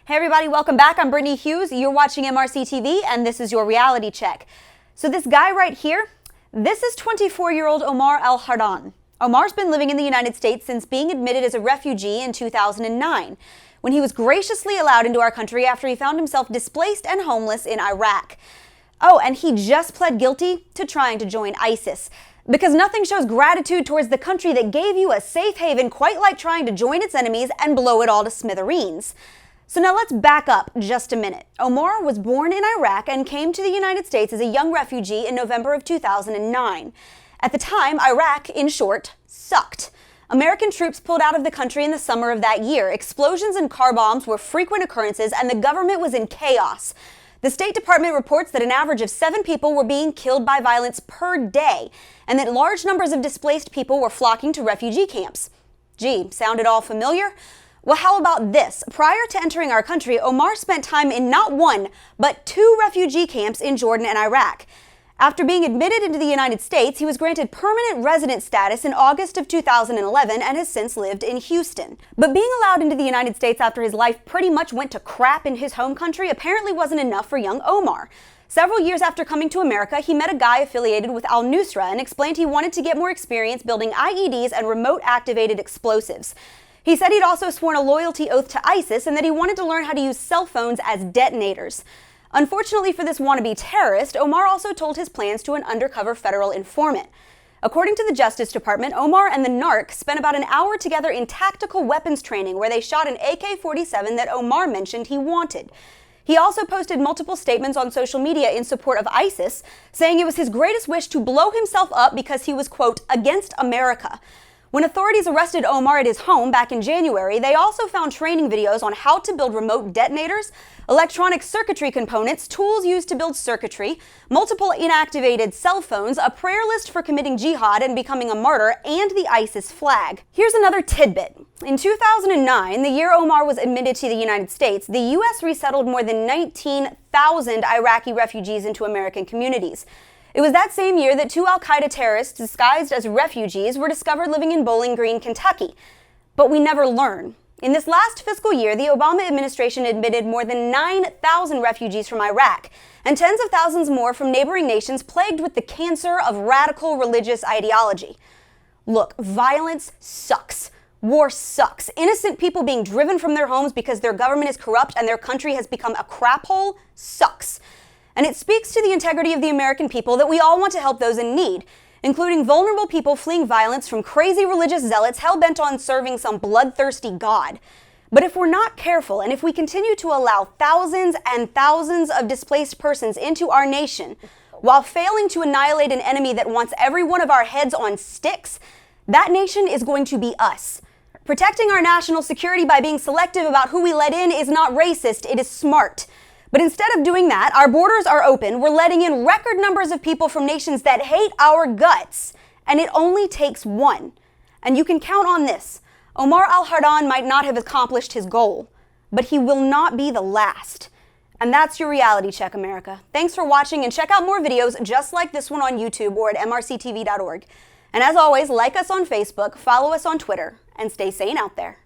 Hey everybody, welcome back. I'm Brittany Hughes. You're watching MRC-TV, and this is your reality check. So this guy right here, this is 24-year-old Omar Al-Hardan. Omar's been living in the United States since being admitted as a refugee in 2009, when he was graciously allowed into our country after he found himself displaced and homeless in Iraq. Oh, and he just pled guilty to trying to join ISIS. Because nothing shows gratitude towards the country that gave you a safe haven quite like trying to join its enemies and blow it all to smithereens. So now let's back up just a minute. Omar was born in Iraq and came to the United States as a young refugee in November of 2009. At the time, Iraq, in short, sucked. American troops pulled out of the country in the summer of that year. Explosions and car bombs were frequent occurrences, and the government was in chaos. The State Department reports that an average of 7 people were being killed by violence per day, and that large numbers of displaced people were flocking to refugee camps. Gee, sound at all familiar? Well, how about this? Prior to entering our country, Omar spent time in not one, but 2 refugee camps in Jordan and Iraq. After being admitted into the United States, he was granted permanent resident status in August of 2011 and has since lived in Houston. But being allowed into the United States after his life pretty much went to crap in his home country apparently wasn't enough for young Omar. Several years after coming to America, he met a guy affiliated with al-Nusra and explained he wanted to get more experience building IEDs and remote-activated explosives. He said he'd also sworn a loyalty oath to ISIS and that he wanted to learn how to use cell phones as detonators. Unfortunately for this wannabe terrorist, Omar also told his plans to an undercover federal informant. According to the Justice Department, Omar and the narc spent about an hour together in tactical weapons training where they shot an AK-47 that Omar mentioned he wanted. He also posted multiple statements on social media in support of ISIS, saying it was his greatest wish to blow himself up because he was, quote, against America. When authorities arrested Omar at his home back in January, they also found training videos on how to build remote detonators, electronic circuitry components, tools used to build circuitry, multiple inactivated cell phones, a prayer list for committing jihad and becoming a martyr, and the ISIS flag. Here's another tidbit. In 2009, the year Omar was admitted to the United States, the U.S. resettled more than 19,000 Iraqi refugees into American communities. It was that same year that 2 al-Qaeda terrorists disguised as refugees were discovered living in Bowling Green, Kentucky. But we never learn. In this last fiscal year, the Obama administration admitted more than 9,000 refugees from Iraq and tens of thousands more from neighboring nations plagued with the cancer of radical religious ideology. Look, violence sucks. War sucks. Innocent people being driven from their homes because their government is corrupt and their country has become a crap hole sucks. And it speaks to the integrity of the American people that we all want to help those in need, including vulnerable people fleeing violence from crazy religious zealots hell-bent on serving some bloodthirsty god. But if we're not careful, and if we continue to allow thousands and thousands of displaced persons into our nation, while failing to annihilate an enemy that wants every one of our heads on sticks, that nation is going to be us. Protecting our national security by being selective about who we let in is not racist, it is smart. But instead of doing that, our borders are open, we're letting in record numbers of people from nations that hate our guts, and it only takes one. And you can count on this. Omar Al-Hardan might not have accomplished his goal, but he will not be the last. And that's your reality check, America. Thanks for watching, and check out more videos just like this one on YouTube or at mrctv.org. And as always, like us on Facebook, follow us on Twitter, and stay sane out there.